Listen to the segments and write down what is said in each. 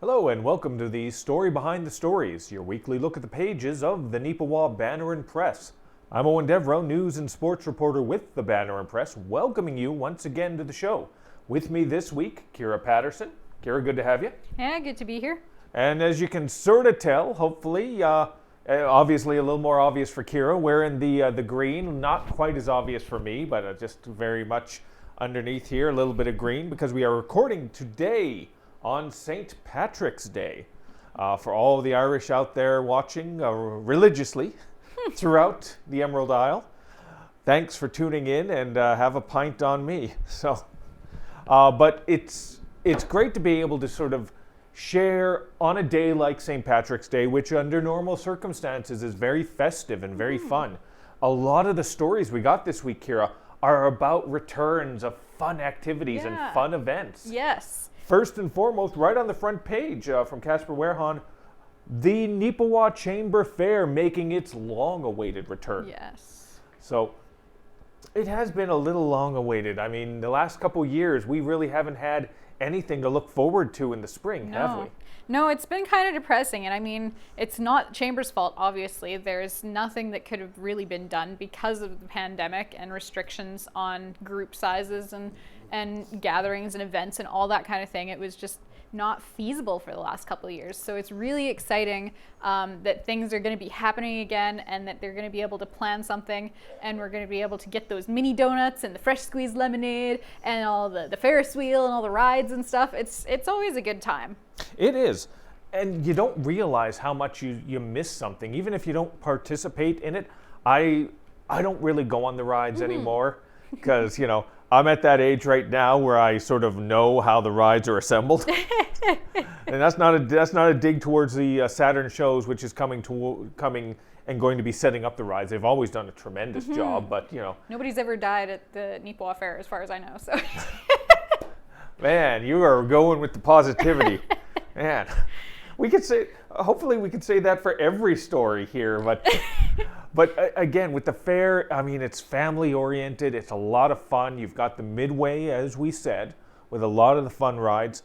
Hello and welcome to the Story Behind the Stories, your weekly look at the pages of the Neepawa Banner Press. I'm Eoin Devereux, news and sports reporter with the Banner Press, welcoming you once again to the show. With me this week, Kira Paterson. Kira, good to have you. Yeah, good to be here. And as you can sort of tell, hopefully, obviously a little more obvious for Kira, wearing the green, not quite as obvious for me, but just very much underneath here, a little bit of green, because we are recording today on St. Patrick's Day. For all of the Irish out there watching religiously throughout the Emerald Isle, thanks for tuning in and have a pint on me. But it's great to be able to sort of share on a day like St. Patrick's Day, which under normal circumstances is very festive and very fun. A lot of the stories we got this week, Kira, are about returns of fun activities and fun events. Yes. First and foremost, right on the front page from Casper Warehan, the Nipahwa Chamber Fair making its long-awaited return. Yes. So it has been a little long-awaited. I mean, the last couple years, we really haven't had anything to look forward to in the spring, have we? No, it's been kind of depressing. And I mean, it's not Chamber's fault, obviously. There's nothing that could have really been done because of the pandemic and restrictions on group sizes and gatherings and events and all that kind of thing. It was just not feasible for the last couple of years. So it's really exciting that things are going to be happening again and that they're going to be able to plan something, and we're going to be able to get those mini donuts and the fresh squeezed lemonade and all the Ferris wheel and all the rides and stuff. It's always a good time. It is. And you don't realize how much you miss something. Even if you don't participate in it, I don't really go on the rides anymore because, you know, I'm at that age right now where I sort of know how the rides are assembled. And that's not a dig towards the Saturn shows, which is coming and going to be setting up the rides. They've always done a tremendous job, but you know. Nobody's ever died at the Nipahwa Fair as far as I know, so. Man, you are going with the positivity. Man, hopefully we could say that for every story here, but again, with the fair, I mean, it's family oriented. It's a lot of fun. You've got the midway, as we said, with a lot of the fun rides.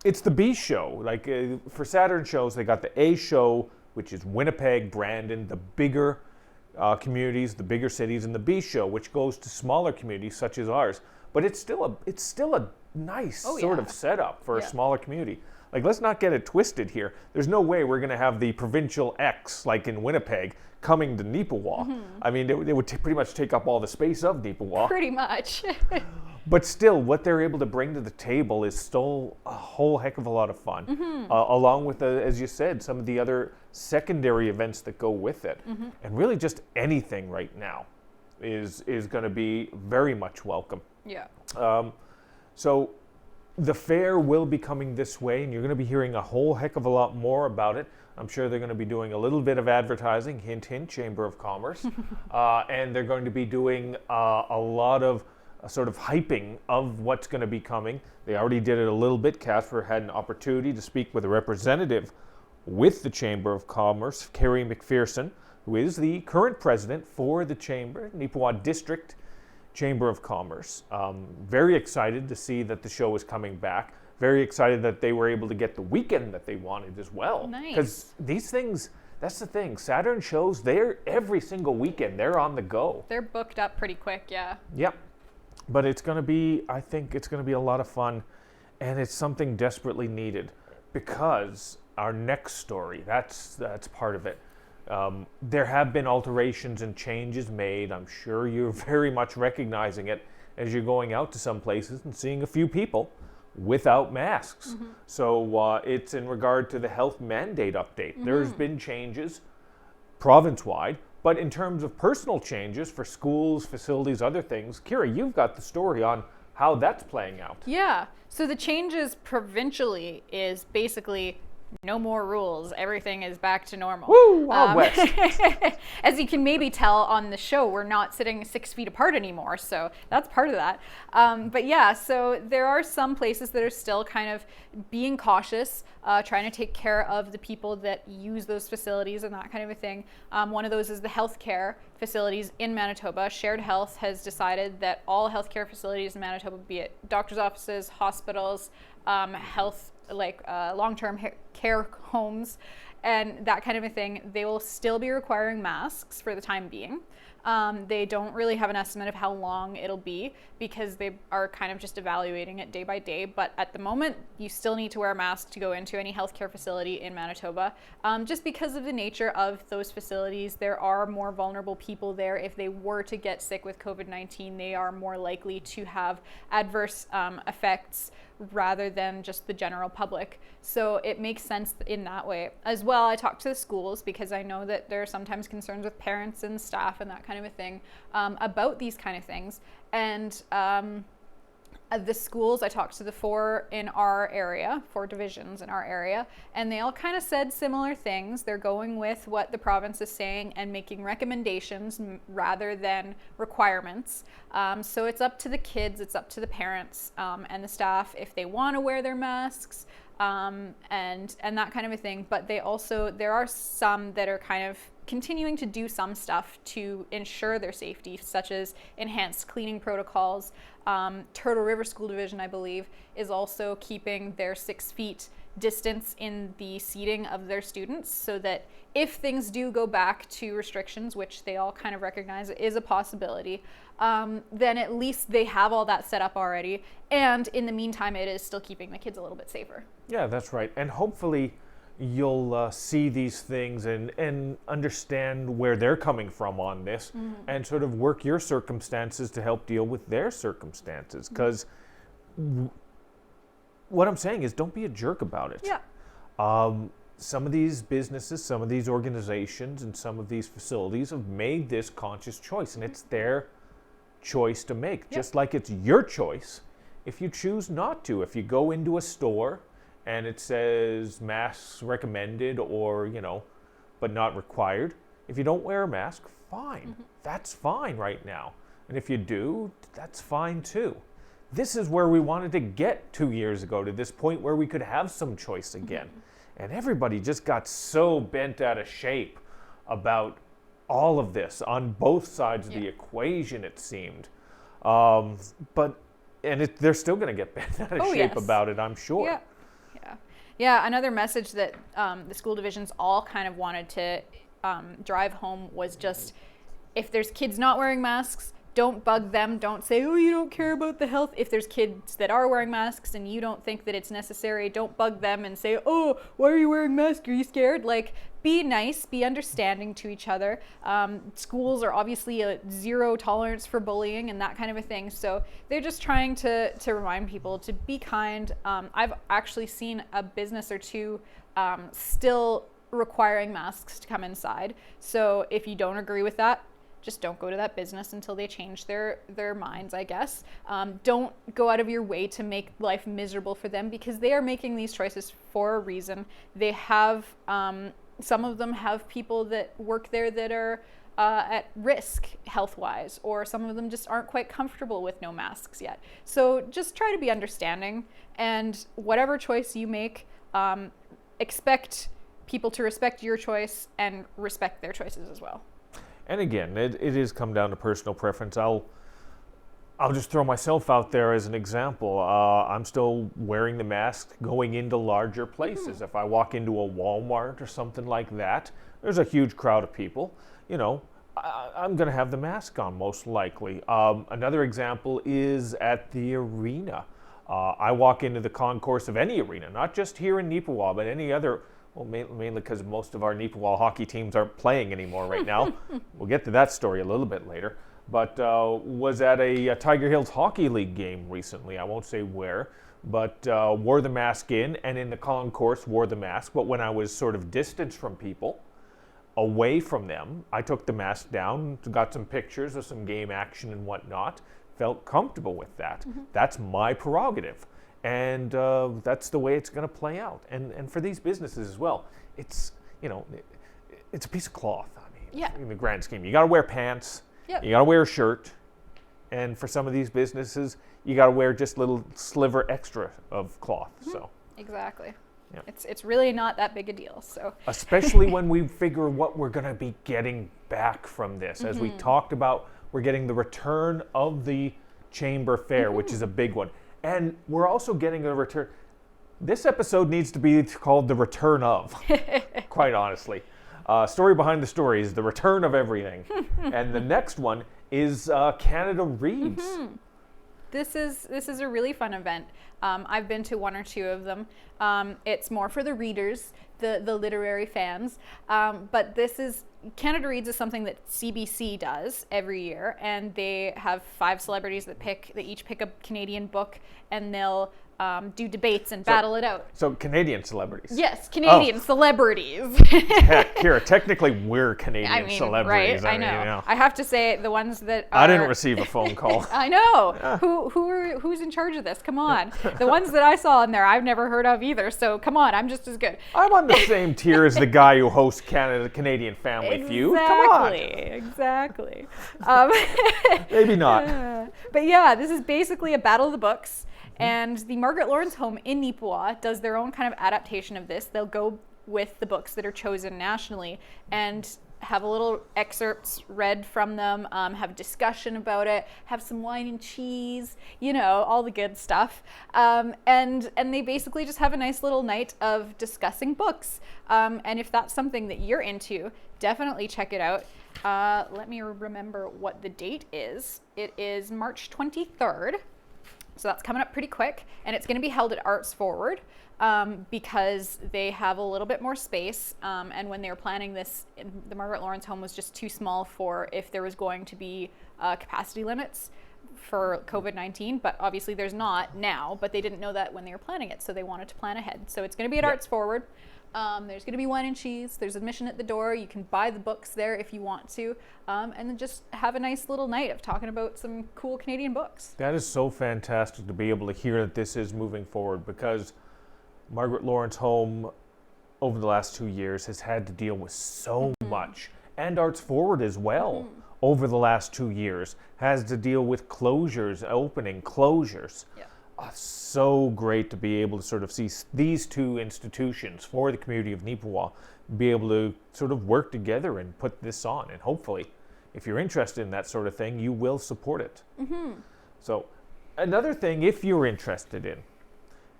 It's the B show. Like for Saturn shows, they got the A show, which is Winnipeg, Brandon, the bigger communities, the bigger cities, and the B show, which goes to smaller communities such as ours. But it's still a nice sort of setup for a smaller community. Like, let's not get it twisted here. There's no way we're going to have the provincial X, like in Winnipeg, coming to Nipahwa. I mean, it would pretty much take up all the space of Nipahwa. Pretty much. But still, what they're able to bring to the table is still a whole heck of a lot of fun, along with, as you said, some of the other secondary events that go with it. And really just anything right now is going to be very much welcome. Yeah. So the fair will be coming this way, and you're going to be hearing a whole heck of a lot more about it. I'm sure they're going to be doing a little bit of advertising, hint, hint, Chamber of Commerce. And they're going to be doing a lot of sort of hyping of what's going to be coming. They already did it a little bit. Casper had an opportunity to speak with a representative with the Chamber of Commerce, Carrie McPherson, who is the current president for the Chamber, Nipahwa District Chamber of Commerce. Very excited to see that the show is coming back. Very excited that they were able to get the weekend that they wanted as well. Nice. Because these things, that's the thing. Saturn shows, they're every single weekend. They're on the go. They're booked up pretty quick, yeah. Yep. But it's going to be, I think it's going to be a lot of fun. And it's something desperately needed. Because our next story, that's part of it. There have been alterations and changes made. I'm sure you're very much recognizing it as you're going out to some places and seeing a few people without masks. So it's in regard to the health mandate update. There's been changes province-wide, but in terms of personal changes for schools, facilities, other things, Kira, you've got the story on how that's playing out. Yeah. So the changes provincially is basically no more rules. Everything is back to normal. Woo! Wild West. As you can maybe tell on the show, we're not sitting 6 feet apart anymore, so that's part of that. But yeah, so there are some places that are still kind of being cautious. trying to take care of the people that use those facilities and that kind of a thing. One of those is the healthcare facilities in Manitoba. Shared Health has decided that all healthcare facilities in Manitoba, be it doctor's offices, hospitals, health, like long-term care homes, and that kind of a thing, they will still be requiring masks for the time being. They don't really have an estimate of how long it'll be because they are kind of just evaluating it day by day. But at the moment, you still need to wear a mask to go into any healthcare facility in Manitoba. Just because of the nature of those facilities, there are more vulnerable people there. If they were to get sick with COVID-19, they are more likely to have adverse effects rather than just the general public. So it makes sense in that way. As well, I talked to the schools because I know that there are sometimes concerns with parents and staff and that kind of a thing about these kind of things. And the schools, I talked to the 4 in our area, 4 divisions in our area, and they all kind of said similar things. They're going with what the province is saying and making recommendations rather than requirements. So it's up to the kids, it's up to the parents and the staff if they want to wear their masks and that kind of a thing. But there are some that are kind of continuing to do some stuff to ensure their safety, such as enhanced cleaning protocols. Turtle River School Division, I believe, is also keeping their 6 feet distance in the seating of their students so that if things do go back to restrictions, which they all kind of recognize is a possibility, then at least they have all that set up already. And in the meantime, it is still keeping the kids a little bit safer. Yeah, that's right. And hopefully you'll see these things and understand where they're coming from on this and sort of work your circumstances to help deal with their circumstances. Because what I'm saying is don't be a jerk about it. Yeah. Some of these businesses, some of these organizations, and some of these facilities have made this conscious choice, and it's their choice to make. Yep. Just like it's your choice if you choose not to. If you go into a store and it says masks recommended or, but not required, if you don't wear a mask, fine. That's fine right now. And if you do, that's fine too. This is where we wanted to get 2 years ago, to this point where we could have some choice again. And everybody just got so bent out of shape about all of this on both sides of the equation, it seemed. They're still going to get bent out of shape about it, I'm sure. Yeah, another message that the school divisions all kind of wanted to drive home was just, if there's kids not wearing masks, don't bug them. Don't say, oh, you don't care about the health. If there's kids that are wearing masks and you don't think that it's necessary, don't bug them and say, oh, why are you wearing masks? Are you scared? Like, be nice, be understanding to each other. Schools are obviously a zero tolerance for bullying and that kind of a thing. So they're just trying to remind people to be kind. I've actually seen a business or two still requiring masks to come inside. So if you don't agree with that, just don't go to that business until they change their minds, I guess. Don't go out of your way to make life miserable for them because they are making these choices for a reason. They have, some of them have people that work there that are at risk health-wise, or some of them just aren't quite comfortable with no masks yet. So just try to be understanding, and whatever choice you make, expect people to respect your choice and respect their choices as well. And again, it is come down to personal preference. I'll just throw myself out there as an example. I'm still wearing the mask going into larger places. If I walk into a Walmart or something like that, there's a huge crowd of people. I'm going to have the mask on most likely. Another example is at the arena. I walk into the concourse of any arena, not just here in Nipahwa, but any other. Well, mainly because most of our Nipahwa hockey teams aren't playing anymore right now. We'll get to that story a little bit later. But was at a Tiger Hills Hockey League game recently. I won't say where, but wore the mask in, and in the concourse wore the mask. But when I was sort of distanced from people, away from them, I took the mask down, got some pictures of some game action and whatnot, felt comfortable with that. That's my prerogative. And that's the way it's going to play out. And for these businesses as well, it's a piece of cloth. I mean, in the grand scheme, you got to wear pants, you got to wear a shirt, and for some of these businesses, you got to wear just a little sliver extra of cloth. So exactly. Yeah. It's really not that big a deal. So especially when we figure what we're going to be getting back from this. As we talked about, we're getting the return of the Chamber Fair, which is a big one. And we're also getting a return. This episode needs to be called The Return of, quite honestly. Story behind the story is the return of everything. And the next one is Canada Reads. This is a really fun event. I've been to one or two of them. It's more for the readers, the literary fans. But Canada Reads is something that CBC does every year, and they have 5 celebrities that each pick a Canadian book, and they'll do debates and battle it out. So Canadian celebrities. Yes, Canadian celebrities. Heck, Kira, technically we're Canadian celebrities. Right, I know. I have to say, the ones that are... I didn't receive a phone call. I know. Who's in charge of this? Come on. The ones that I saw in there, I've never heard of either. So come on, I'm just as good. I'm on the same tier as the guy who hosts Canadian Family Feud. Come on. Exactly. Maybe not. But yeah, this is basically a battle of the books. And the Margaret Lawrence Home in Nipahwa does their own kind of adaptation of this. They'll go with the books that are chosen nationally and have a little excerpts read from them, have discussion about it, have some wine and cheese, all the good stuff. And they basically just have a nice little night of discussing books. And if that's something that you're into, definitely check it out. Let me remember what the date is. It is March 23rd. So that's coming up pretty quick, and it's going to be held at Arts Forward because they have a little bit more space. And when they were planning this, the Margaret Lawrence Home was just too small for if there was going to be capacity limits for COVID-19. But obviously there's not now, but they didn't know that when they were planning it, so they wanted to plan ahead. So it's going to be at Arts Forward. There's going to be wine and cheese. There's admission at the door. You can buy the books there if you want to, and then just have a nice little night of talking about some cool Canadian books. That is so fantastic to be able to hear that this is moving forward, because Margaret Lawrence Home over the last 2 years has had to deal with so much, and Arts Forward as well over the last 2 years has to deal with closures, opening, closures. Yeah. So great to be able to sort of see these two institutions for the community of Nipahwa be able to sort of work together and put this on. And hopefully, if you're interested in that sort of thing, you will support it. So another thing, if you're interested in,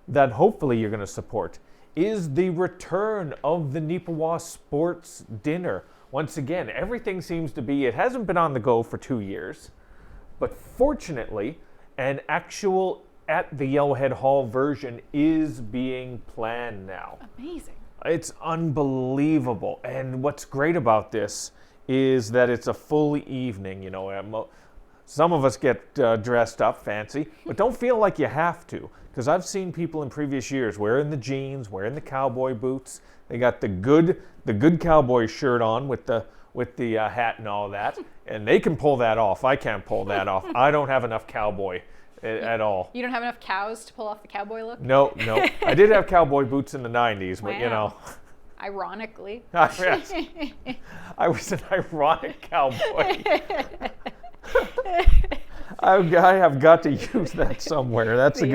that hopefully you're going to support, is the return of the Nipahwa Sports Dinner. Once again, everything seems to be, it hasn't been on the go for 2 years, but fortunately, an actual at the Yellowhead Hall version is being planned now. Amazing. It's unbelievable. And what's great about this is that it's a full evening. Some of us get dressed up fancy, but don't feel like you have to. Because I've seen people in previous years wearing the jeans, wearing the cowboy boots. They got the good cowboy shirt on with the hat and all that. And they can pull that off. I can't pull that off. I don't have enough cowboy at all. You don't have enough cows to pull off the cowboy look? No. I did have cowboy boots in the 90s, but Ironically. Yes. I was an ironic cowboy. I have got to use that somewhere. That's a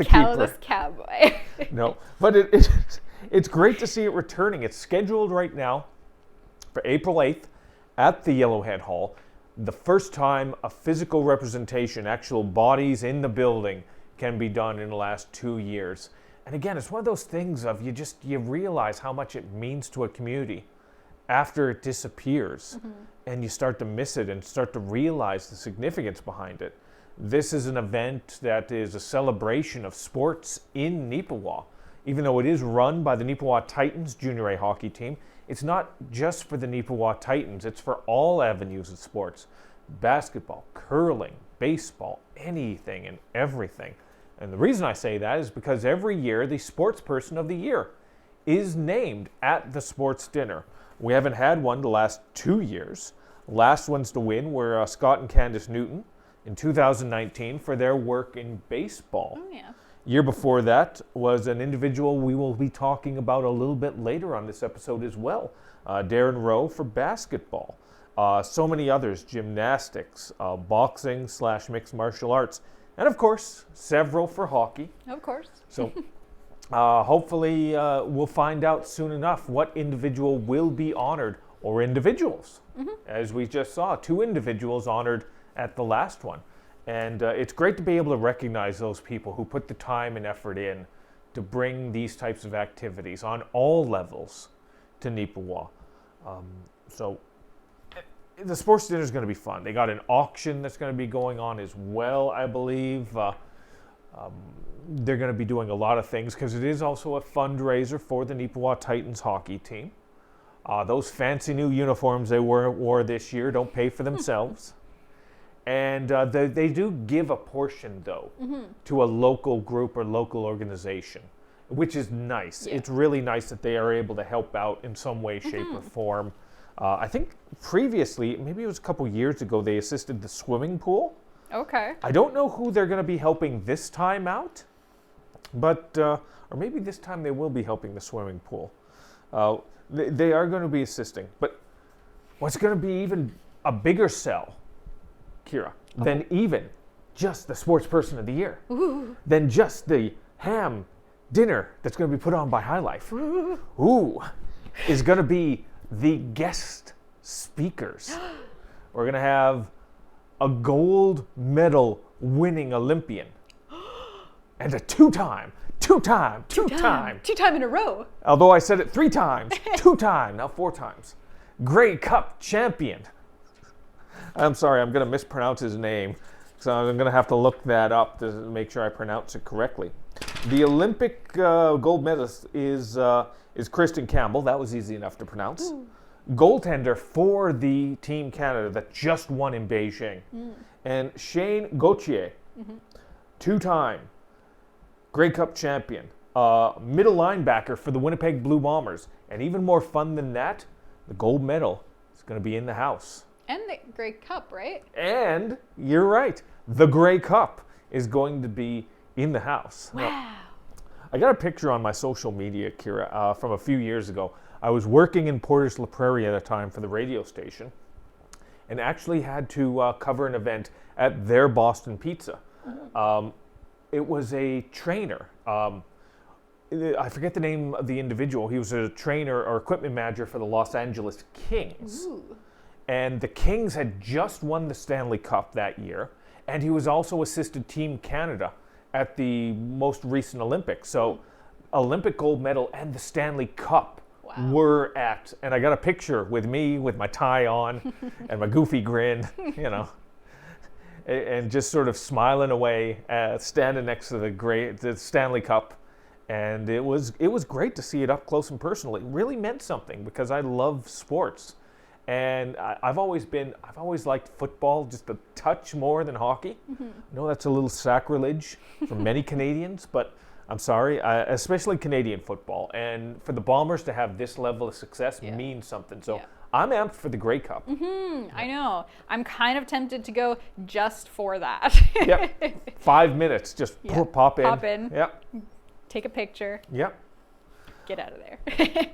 keeper. Cowboy. No, but it's great to see it returning. It's scheduled right now for April 8th at the Yellowhead Hall. The first time a physical representation, actual bodies in the building, can be done in the last 2 years. And again, it's one of those things of you realize how much it means to a community after it disappears. And you start to miss it and start to realize the significance behind it. This is an event that is a celebration of sports in Nipahwa. Even though it is run by the Nipahwa Titans Junior A hockey team, it's not just for the Nipahwa Titans, it's for all avenues of sports. Basketball, curling, baseball, anything and everything. And the reason I say that is because every year the sports person of the year is named at the sports dinner. We haven't had one the last 2 years. Last ones to win were Scott and Candace Newton in 2019 for their work in baseball. Oh, yeah. Year before that was an individual we will be talking about a little bit later on this episode as well. Darren Rowe for basketball. So many others, gymnastics, boxing / mixed martial arts, and of course, several for hockey. Of course. So hopefully, we'll find out soon enough what individual will be honored, or individuals. As we just saw, 2 individuals honored at the last one. And it's great to be able to recognize those people who put the time and effort in to bring these types of activities on all levels to Nipahwa. So the sports dinner is going to be fun. They got an auction that's going to be going on as well, I believe. They're going to be doing a lot of things because it is also a fundraiser for the Neepawa Titans hockey team. Those fancy new uniforms they wore this year don't pay for themselves. And they do give a portion, though, to a local group or local organization, which is nice. Yeah. It's really nice that they are able to help out in some way, shape, or form. I think previously, maybe it was a couple years ago, they assisted the swimming pool. Okay. I don't know who they're going to be helping this time out, but, or maybe this time they will be helping the swimming pool. They are going to be assisting. But what's going to be even a bigger sell, Kira, than even just the sports person of the year, than just the ham dinner that's going to be put on by High Life, is going to be the guest speakers. We're going to have a gold medal winning Olympian and a two-time in a row. Although I said it 3 times, 2-time, now 4 times. Grey Cup champion. I'm sorry, I'm going to mispronounce his name, so I'm going to have to look that up to make sure I pronounce it correctly. The Olympic gold medalist is Kristen Campbell. That was easy enough to pronounce. Goaltender for the Team Canada that just won in Beijing. And Shane Gauthier, 2-time Grey Cup champion, middle linebacker for the Winnipeg Blue Bombers. And even more fun than that, the gold medal is going to be in the house. And the Grey Cup, right? And you're right. The Grey Cup is going to be in the house. Wow. Now, I got a picture on my social media, Kira, from a few years ago. I was working in Portage La Prairie at a time for the radio station and actually had to cover an event at their Boston Pizza. It was a trainer. I forget the name of the individual. He was a trainer or equipment manager for the Los Angeles Kings. And the Kings had just won the Stanley Cup that year, and he was also assisted Team Canada at the most recent Olympics. So Olympic gold medal and the Stanley Cup were at, and I got a picture with me with my tie on and my goofy grin, you know, and just sort of smiling away, standing next to the Stanley Cup. And it was great to see it up close and personal. It really meant something because I love sports. And I've always liked football just a touch more than hockey. I know that's a little sacrilege for many Canadians, but I'm sorry, especially Canadian football. And for the Bombers to have this level of success means something. So I'm amped for the Grey Cup. I know. I'm kind of tempted to go just for that. 5 minutes, just pop in. Pop in. Yep. Take a picture. Yep. Get out of there.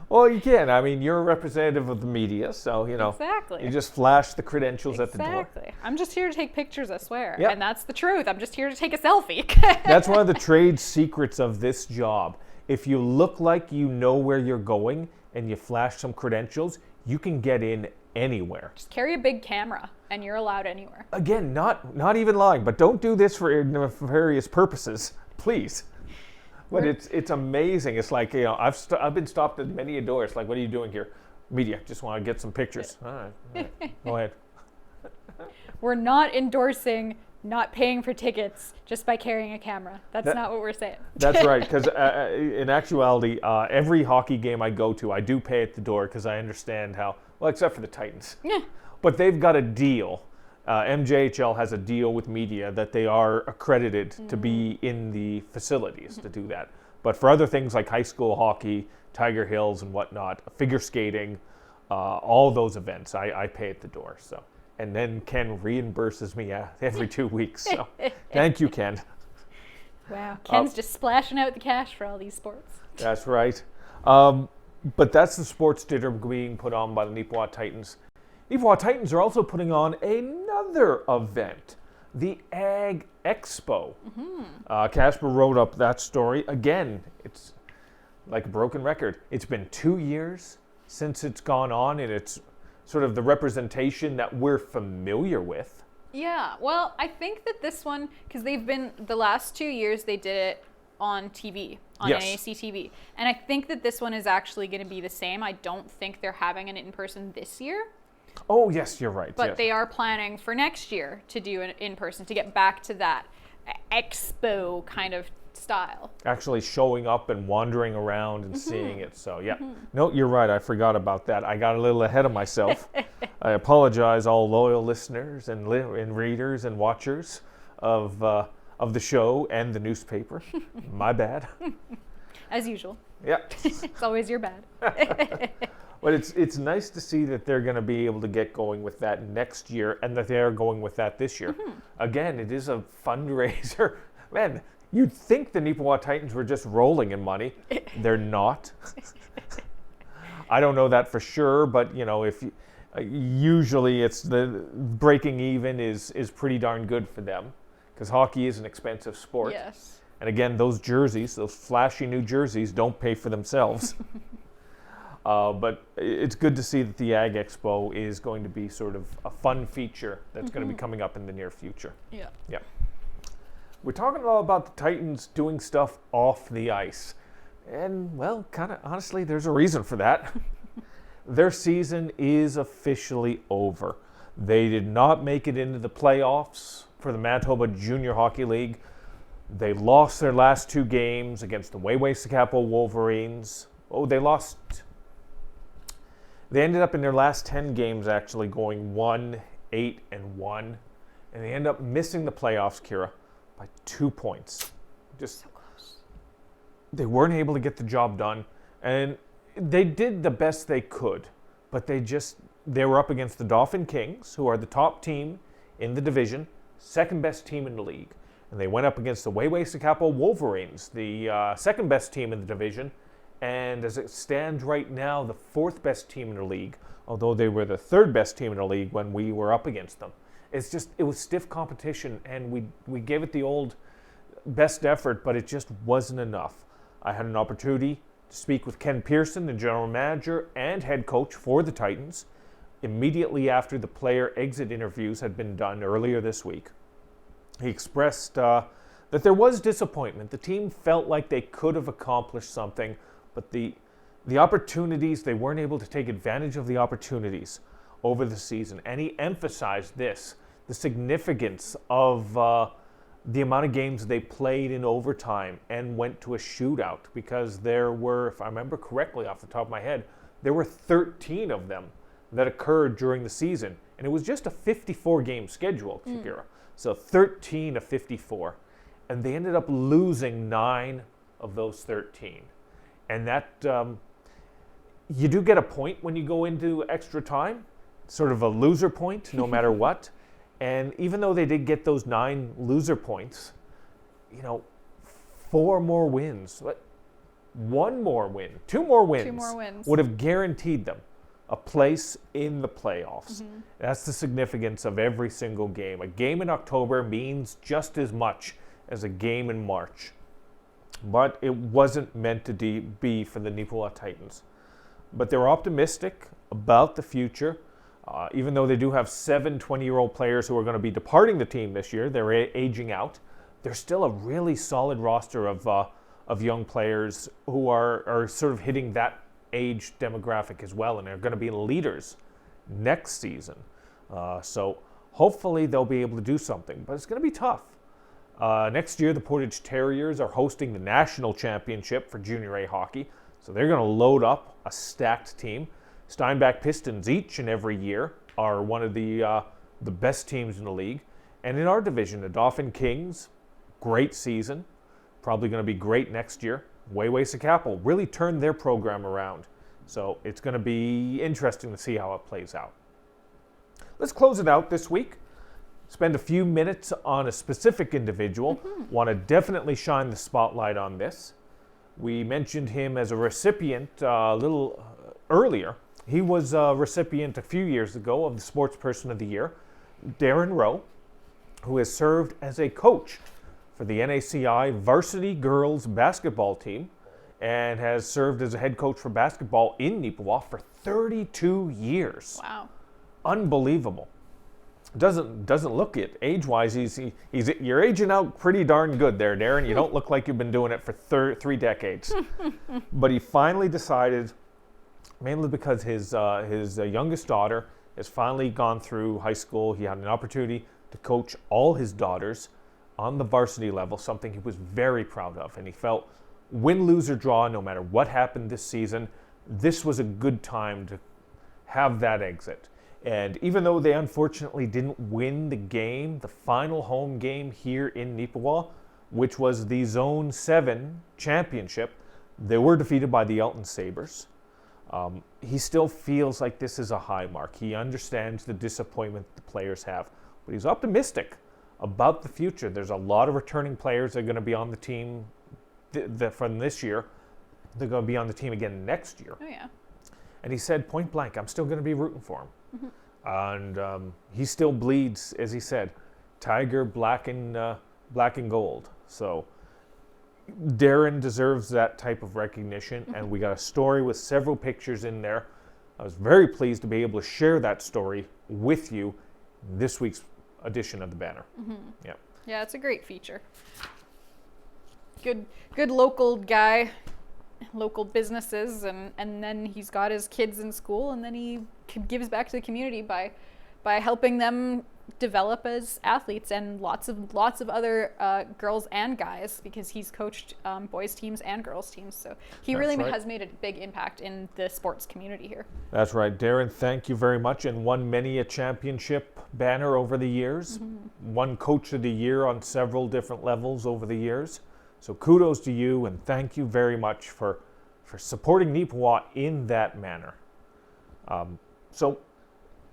Well, you can. I mean, you're a representative of the media, so, you know. Exactly. You just flash the credentials at the door. Exactly. I'm just here to take pictures, I swear. Yep. And that's the truth. I'm just here to take a selfie. That's one of the trade secrets of this job. If you look like you know where you're going and you flash some credentials, you can get in anywhere. Just carry a big camera and you're allowed anywhere. Again, not even lying, but don't do this for nefarious purposes, please. But it's amazing. It's like, you know, I've been stopped at many a door. It's like, what are you doing here? Media, just want to get some pictures. All right. Go ahead. We're not endorsing not paying for tickets just by carrying a camera. That's not what we're saying. That's right, because in actuality, every hockey game I go to, I do pay at the door because I understand how, well, except for the Titans. Yeah. But they've got a deal. MJHL has a deal with media that they are accredited to be in the facilities to do that. But for other things like high school hockey, Tiger Hills and whatnot, figure skating, all those events, I pay at the door. So, and then Ken reimburses me every 2 weeks. So thank you, Ken. Wow, Ken's just splashing out the cash for all these sports. That's right. But that's the sports dinner being put on by the Neepawa Titans. Neepawa Titans are also putting on another event. the Ag Expo. Casper wrote up that story. Again, it's like a broken record. It's been 2 years since it's gone on, and it's sort of the representation that we're familiar with. Yeah, well, I think that this one, because the last 2 years they did it on TV, on Yes. NAC TV. And I think that this one is actually going to be the same. I don't think they're having it in person this year. Oh, yes, you're right. But yes. they are planning for next year to do it in person, to get back to that expo kind of style. Actually showing up and wandering around and seeing it. So, yeah. No, you're right. I forgot about that. I got a little ahead of myself. I apologize, all loyal listeners and readers and watchers of the show and the newspaper. My bad. As usual. Yeah. It's always your bad. But it's nice to see that they're going to be able to get going with that next year, and that they are going with that this year. Again, it is a fundraiser. Man, you'd think the Nipahwa Titans were just rolling in money. They're not. I don't know that for sure, but if usually it's the breaking even is pretty darn good for them, because hockey is an expensive sport. Yes. And again, those jerseys, those flashy new jerseys, don't pay for themselves. But it's good to see that the Ag Expo is going to be sort of a fun feature that's going to be coming up in the near future. Yeah. Yeah. We're talking all about the Titans doing stuff off the ice. And, well, kind of honestly, there's a reason for that. Their season is officially over. They did not make it into the playoffs for the Manitoba Junior Hockey League. They lost their last 2 games against the Waiwasakapo Wolverines. They ended up in their last 10 games actually going 1-8-1. And they ended up missing the playoffs, Kira, by 2 points. Just So close. They weren't able to get the job done. And they did the best they could. But they were up against the Dauphin Kings, who are the top team in the division, second best team in the league. And they went up against the Waiwasakapo Wolverines, the second best team in the division. And as it stands right now, the 4th best team in the league, although they were the 3rd best team in the league when we were up against them. It was stiff competition, and we gave it the old best effort, but it just wasn't enough. I had an opportunity to speak with Ken Pearson, the general manager and head coach for the Titans, immediately after the player exit interviews had been done earlier this week. He expressed that there was disappointment. The team felt like they could have accomplished something, but the opportunities, they weren't able to take advantage of the opportunities over the season. And he emphasized the significance of the amount of games they played in overtime and went to a shootout, because there were, if I remember correctly off the top of my head, there were 13 of them that occurred during the season. And it was just a 54-game schedule, Kira. So 13 of 54. And they ended up losing 9 of those 13. And that, you do get a point when you go into extra time, sort of a loser point, no matter what. And even though they did get those 9 loser points, 4 more wins, 1 more win, 2 more wins, 2 more wins would have guaranteed them a place in the playoffs. That's the significance of every single game. A game in October means just as much as a game in March. But it wasn't meant to be for the Nipahwa Titans. But they're optimistic about the future. Even though they do have 7 20-year-old players who are going to be departing the team this year, they're aging out. There's still a really solid roster of young players who are sort of hitting that age demographic as well, and they're going to be leaders next season. So hopefully they'll be able to do something, but it's going to be tough. Next year, the Portage Terriers are hosting the National Championship for Junior A hockey, so they're going to load up a stacked team. Steinbach Pistons each and every year are one of the best teams in the league. And in our division, the Dauphin Kings, great season, probably going to be great next year. Waiwasakapo really turned their program around, so it's going to be interesting to see how it plays out. Let's close it out this week. Spend a few minutes on a specific individual. Want to definitely shine the spotlight on this. We mentioned him as a recipient a little earlier. He was a recipient a few years ago of the Sports Person of the Year, Darren Rowe, who has served as a coach for the NACI varsity girls basketball team and has served as a head coach for basketball in Nipahwa for 32 years. Wow. Unbelievable. Doesn't look it age-wise. You're aging out pretty darn good there, Darren. You don't look like you've been doing it for 3 decades. But he finally decided, mainly because his youngest daughter has finally gone through high school. He had an opportunity to coach all his daughters on the varsity level, something he was very proud of. And he felt, win, lose, or draw, no matter what happened this season, this was a good time to have that exit. And even though they unfortunately didn't win the game, the final home game here in Nipahwa, which was the Zone 7 championship, they were defeated by the Elton Sabres. He still feels like this is a high mark. He understands the disappointment the players have, but he's optimistic about the future. There's a lot of returning players that are going to be on the team from this year. They're going to be on the team again next year. Oh, yeah. And he said, point blank, I'm still going to be rooting for him. And he still bleeds, as he said, Tiger black and gold. So Darren deserves that type of recognition, and we got a story with several pictures in there. I was very pleased to be able to share that story with you in this week's edition of the Banner. Yeah. Yeah, it's a great feature. Good local guy, local businesses, and then he's got his kids in school, and then he gives back to the community by helping them develop as athletes, and lots of other girls and guys, because he's coached boys teams and girls teams. So he That's really right. has made a big impact in the sports community here. That's right. Darren, thank you very much, and won many a championship banner over the years. Won Coach of the Year on several different levels over the years. So kudos to you, and thank you very much for supporting Nipahwa in that manner. So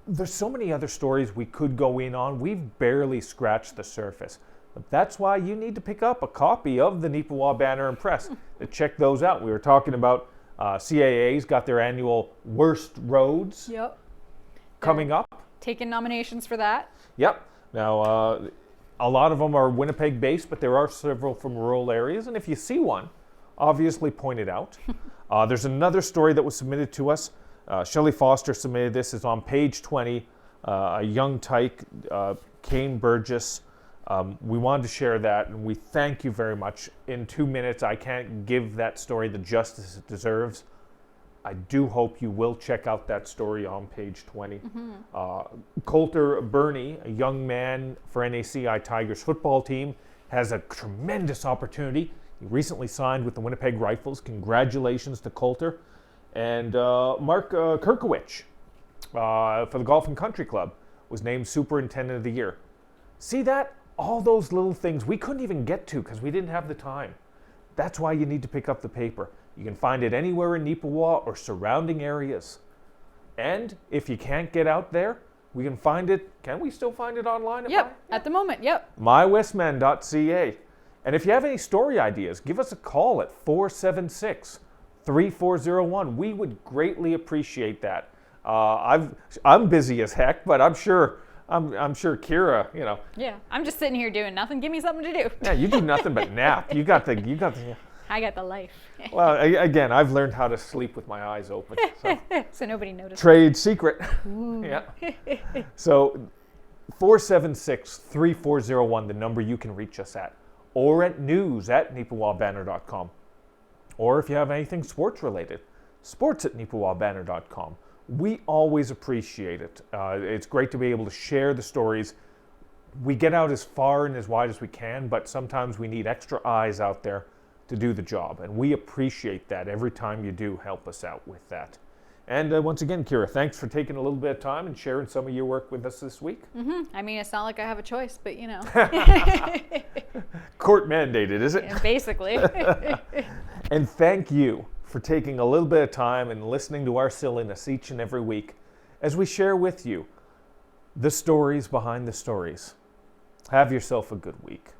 there's so many other stories we could go in on. We've barely scratched the surface. But that's why you need to pick up a copy of the Neepawa Banner Press to check those out. We were talking about CAA's got their annual Worst Roads coming up. Taking nominations for that. Yep. Now, a lot of them are Winnipeg-based, but there are several from rural areas. And if you see one, obviously point it out. There's another story that was submitted to us. Shelley Foster submitted this. It's on page 20. A young tyke, Kane Burgess. We wanted to share that, and we thank you very much. In 2 minutes, I can't give that story the justice it deserves. I do hope you will check out that story on page 20. Coulter Burney, a young man for NACI Tigers football team, has a tremendous opportunity. He recently signed with the Winnipeg Rifles. Congratulations to Coulter. And Mark Kirkowicz for the Golf and Country Club was named Superintendent of the Year. See that? All those little things we couldn't even get to because we didn't have the time. That's why you need to pick up the paper. You can find it anywhere in Nipahwa or surrounding areas. And if you can't get out there, we can find it. Can we still find it online? At the moment, yep. mywestman.ca. And if you have any story ideas, give us a call at 476-3401. We would greatly appreciate that. I'm busy as heck, but I'm sure Kira, you know. Yeah, I'm just sitting here doing nothing. Give me something to do. Yeah, you do nothing but nap. You got the. I got the life. Well, again, I've learned how to sleep with my eyes open. So, so nobody noticed. Trade secret. Yeah. So 476-3401, the number you can reach us at, or at news@neepawabanner.com. Or if you have anything sports related, sports@neepawabanner.com. We always appreciate it. It's great to be able to share the stories. We get out as far and as wide as we can, but sometimes we need extra eyes out there to do the job. And we appreciate that every time you do help us out with that. And once again, Kira, thanks for taking a little bit of time and sharing some of your work with us this week. I mean, it's not like I have a choice, but you know. Court mandated, is it? Yeah, basically. And thank you for taking a little bit of time and listening to our silliness each and every week as we share with you the stories behind the stories. Have yourself a good week.